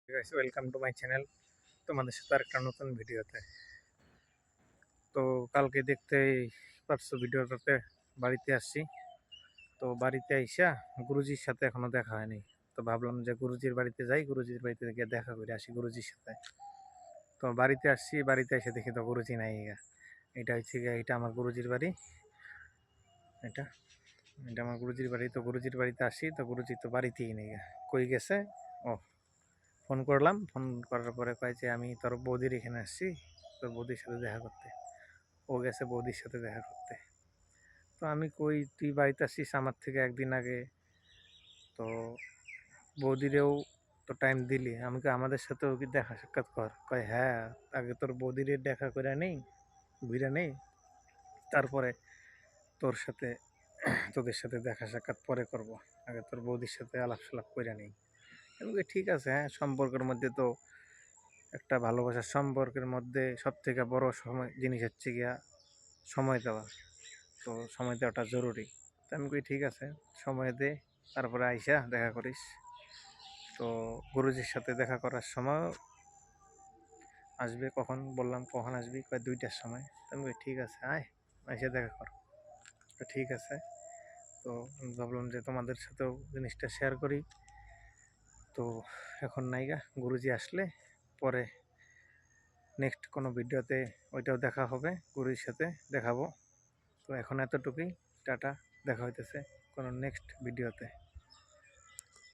Guys, welcome to my channel. তোমাদের সাথে আরেকটা নতুন ভিডিওতে। তো কালকে দেখতেই পারছো ভিডিওটাতে বাড়িতে আসছি। তো বাড়িতে আইসা গুরুজির সাথে এখনো দেখা হয়নি। তো ভাবলাম যে গুরুজির বাড়িতে যাই, গুরুজির বাড়িতে গিয়ে দেখা করে আসি গুরুজির সাথে। তো বাড়িতে আসছি, বাড়িতে এসে দেখি তো গুরুজি নাই গা। এটা হচ্ছে গিয়ে এটা আমার গুরুজির বাড়ি। এটা এটা আমার গুরুজির বাড়ি। তো গুরুজির বাড়িতে আসি, তো গুরুজি তো বাড়িতেই নেই গা। কই গেছে? ও, ফোন করলাম, ফোন করার পরে কয় যে আমি তোর বৌদির এখানে আসছি, তোর বৌদির সাথে দেখা করতে। ও গেছে বৌদির সাথে দেখা করতে। তো আমি কই, তুই বাড়িতে আসছিস আমার থেকে একদিন আগে, তো বৌদিরেও তো টাইম দিলি, আমাকে আমাদের সাথেও কি দেখা সাক্ষাৎ কর। কয় হ্যাঁ, আগে তোর বৌদিরে দেখা করে নেই, ঘুরে নেই, তারপরে তোর সাথে তোদের সাথে দেখা সাক্ষাৎ পরে করব, আগে তোর বৌদির সাথে আলাপ সালাপ করে নেই। আমি কই, ঠিক আছে, হ্যাঁ, সম্পর্কের মধ্যে তো একটা ভালোবাসার সম্পর্কের মধ্যে সব থেকে বড় সময় জিনিস হচ্ছে গিয়া সময় দেওয়া। তো সময় দেওয়াটা জরুরি। তো আমি কই, ঠিক আছে, সময় দে, তারপরে আইসা দেখা করিস। তো গুরুজির সাথে দেখা করার সময় আসবে কখন, বললাম কখন আসবি, কয় 2টার সময়। তো আমি কই, ঠিক আছে, আয়, এসে দেখা কর। তো ঠিক আছে। তো আমি ভাবলাম যে তোমাদের সাথেও জিনিসটা শেয়ার করি। তো এখন নাইগা, গুরুজি আসলে পরে নেক্সট কোনো ভিডিওতে ওইটাও দেখা হবে, গুরুজির সাথে দেখাবো। তো এখন এতটুকুই, টাটা, দেখা হইতেছে কোনো নেক্সট ভিডিওতে।